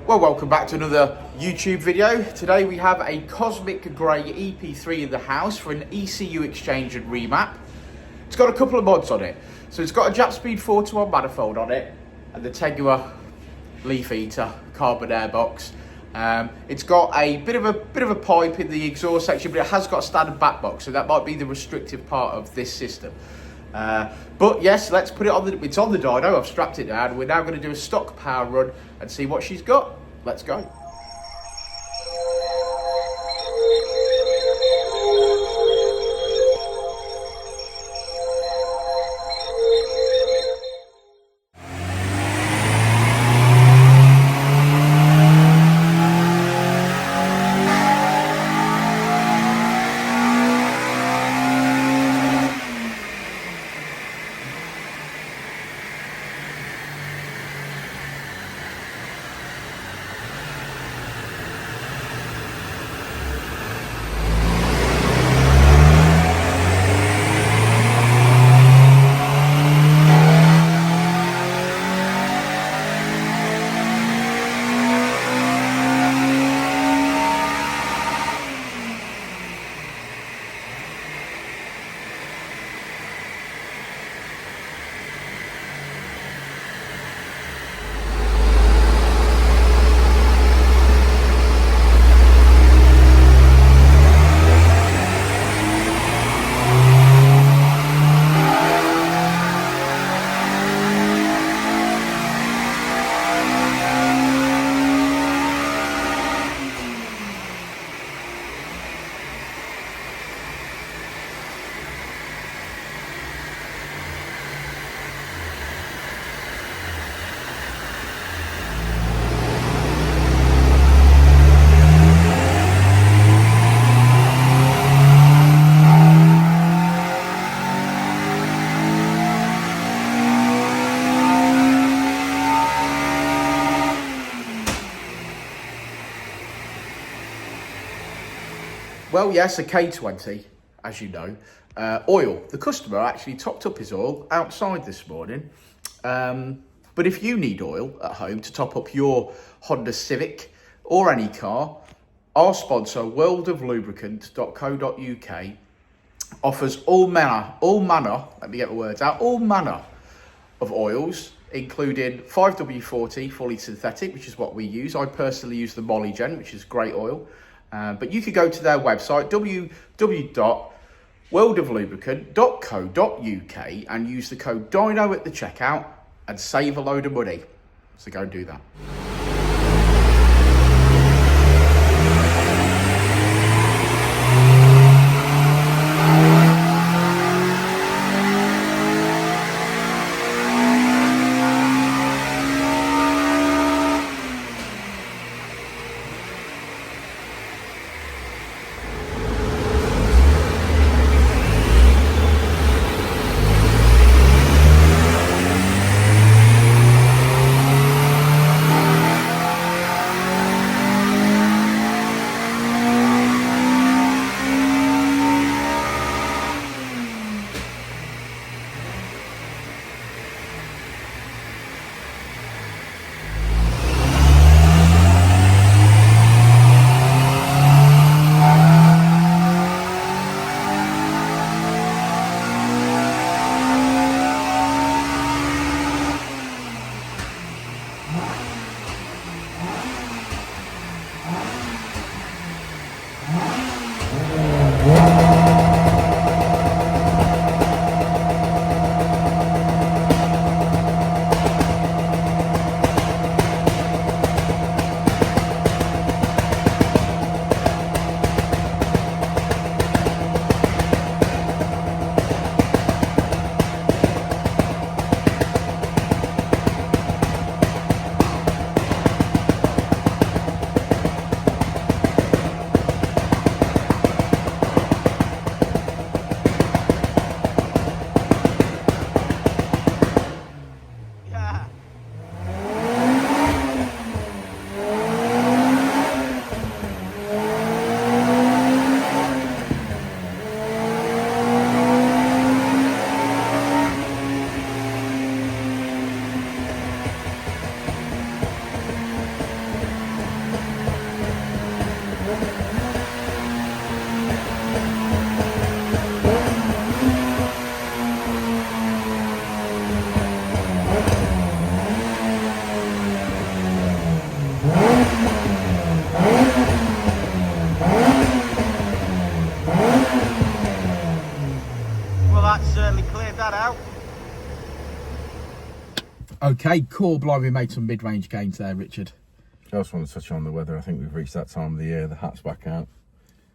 Well, welcome back to another YouTube video. Today we have a Cosmic Grey EP3 in the house for an ECU exchange and remap. It's got a couple of mods on it. So it's got a Jap Speed 4-to-1 manifold on it and the Tegua leaf eater carbon air box. It's got a bit of a pipe in the exhaust section, but it has got a standard back box, so that might be the restrictive part of this system. But yes, let's put it on it's on the dyno. I've strapped it down. We're now going to do a stock power run and see what she's got. Let's go. Well, yes, a K20, as you know. Oil. The customer actually topped up his oil outside this morning. But if you need oil at home to top up your Honda Civic or any car, our sponsor, worldoflubricant.co.uk, offers all manner, let me get my words out, all manner of oils, including 5W40 fully synthetic, which is what we use. I personally use the Molygen, which is great oil. But you could go to their website, www.worldoflubricant.co.uk, and use the code Dyno at the checkout and save a load of money. So go and do that. Okay, cool. Blimey, we made some mid-range gains there, Richard. I just want to touch on the weather. I think we've reached that time of the year. The hat's back out.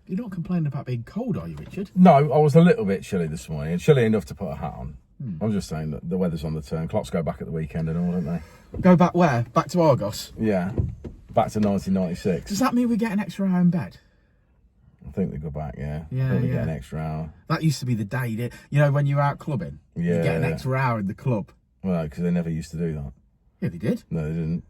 You're not complaining about being cold, are you, Richard? No, I was a little bit chilly this morning. Chilly enough to put a hat on. I'm just saying that the weather's on the turn. Clocks go back at the weekend and all, don't they? Go back where? Back to Argos? Yeah, back to 1996. Does that mean we get an extra hour in bed? I think they go back, yeah. Yeah, I think we yeah. get an extra hour. That used to be the day, you know, when you were out clubbing? Yeah. You get an extra hour in the club. Well, because they never used to do that. Yeah, they did. No, they didn't.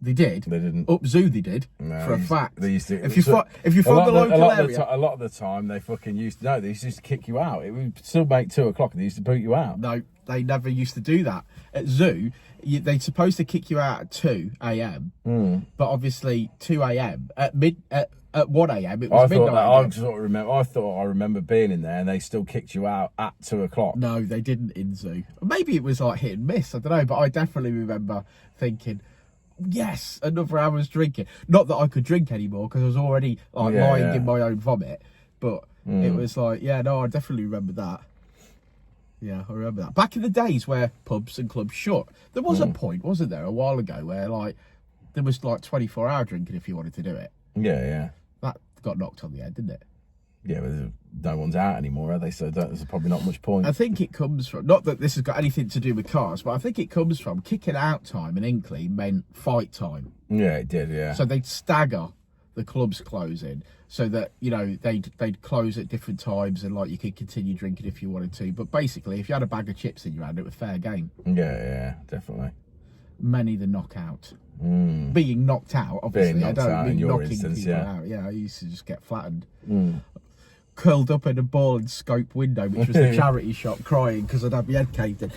They did? They didn't. Up Zoo they did, No, for a fact. They used to. If you from the local area... A lot of the time, they fucking used to... No, they used to kick you out. It would still make 2 o'clock and they used to boot you out. No, they never used to do that. At Zoo, they're supposed to kick you out at 2 a.m. But obviously 2 a.m. At 1 a.m. it was midnight. I thought I remember being in there and they still kicked you out at 2 o'clock. No, they didn't in Zoo. Maybe it was like hit and miss, I don't know, but I definitely remember thinking, yes, another hour's drinking. Not that I could drink anymore because I was already like lying in my own vomit, but it was like, yeah, no, I definitely remember that. Yeah, I remember that. Back in the days where pubs and clubs shut, there was a point, wasn't there, a while ago where like there was like 24-hour drinking if you wanted to do it. Yeah, yeah. That got knocked on the head, didn't it? Yeah, but no one's out anymore, are they? So there's probably not much point. I think it comes from, not that this has got anything to do with cars, but I think it comes from kicking out time in Inkley meant fight time. Yeah, it did, yeah. So they'd stagger the clubs closing so that, you know, they'd close at different times and like you could continue drinking if you wanted to. But basically, if you had a bag of chips in your hand, it was fair game. Yeah, definitely. Many the knockout. Being knocked out, obviously. Being knocked I don't out mean in your knocking instance, people yeah. out. Yeah, I used to just get flattened. Curled up in a ball and scope window, which was the charity shop, crying because I'd had my head caved in.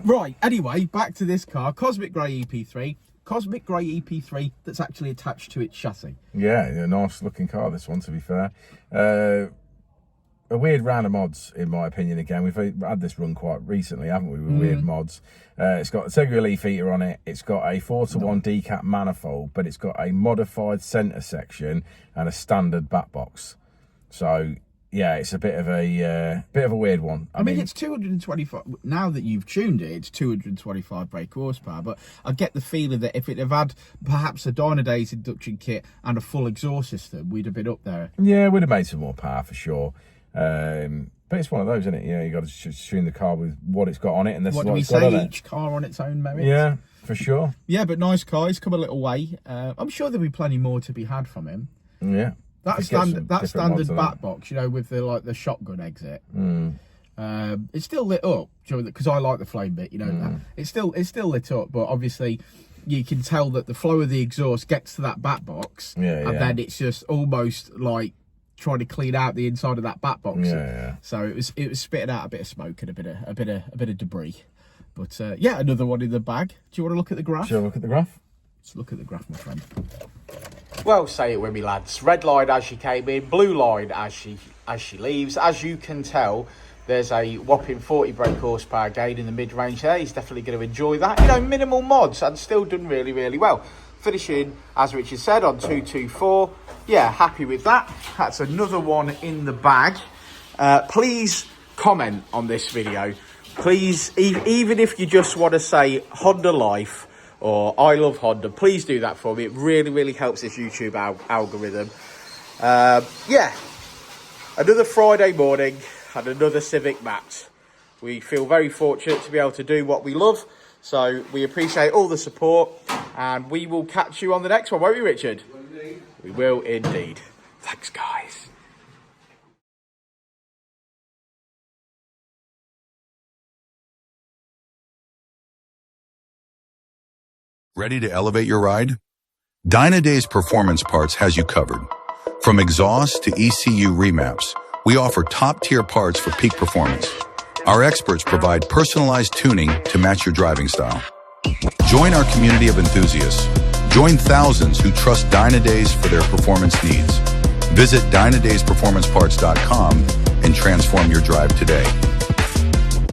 Right, anyway, back to this car. Cosmic Grey EP3. Cosmic Grey EP3 that's actually attached to its chassis. Yeah, a nice looking car, this one, to be fair. A weird round of mods, in my opinion, again. We've had this run quite recently, haven't we, with weird mods. It's got a Tegra leaf heater on it. It's got a 4-to-1 decap manifold, but it's got a modified centre section and a standard back box. So, yeah, it's a bit of a weird one. I mean, it's 225. Now that you've tuned it, it's 225 brake horsepower. But I get the feeling that if it had had perhaps a Dynodaze induction kit and a full exhaust system, we'd have been up there. Yeah, we'd have made some more power for sure. But it's one of those, isn't it? You know, you got to tune the car with what it's got on it, and that's what do we it's got say? on Each car on its own merits. Yeah, for sure. Yeah, but nice car. He's come a little way. I'm sure there'll be plenty more to be had from him. Yeah. That standard back box, you know, with the shotgun exit. It's still lit up because I like the flame bit. You know, it's still lit up, but obviously you can tell that the flow of the exhaust gets to that back box, and then it's just almost like trying to clean out the inside of that back box. So it was spitting out a bit of smoke and a bit of debris. But yeah, another one in the bag. Do you want to look at the graph? Shall I look at the graph? Let's look at the graph, my friend. Well, say it with me, lads. Red line as she came in, blue line as she leaves. As you can tell, there's a whopping 40 brake horsepower gain in the mid-range there. He's definitely going to enjoy that. You know, minimal mods and still done really, really well. Finishing, as Richard said, on 224. Yeah, happy with that. That's another one in the bag. Please comment on this video. Please, even if you just want to say Honda Life or I love Honda, please do that for me. It really, really helps this YouTube algorithm. Yeah, another Friday morning and another Civic match. We feel very fortunate to be able to do what we love. So we appreciate all the support and we will catch you on the next one, won't we, Richard? We will indeed. Thanks, guys. Ready to elevate your ride? Dynodaze Performance Parts has you covered. From exhaust to ECU remaps, we offer top-tier parts for peak performance. Our experts provide personalized tuning to match your driving style. Join our community of enthusiasts. Join thousands who trust Dynodaze for their performance needs. Visit DynodazePerformanceParts.com and transform your drive today.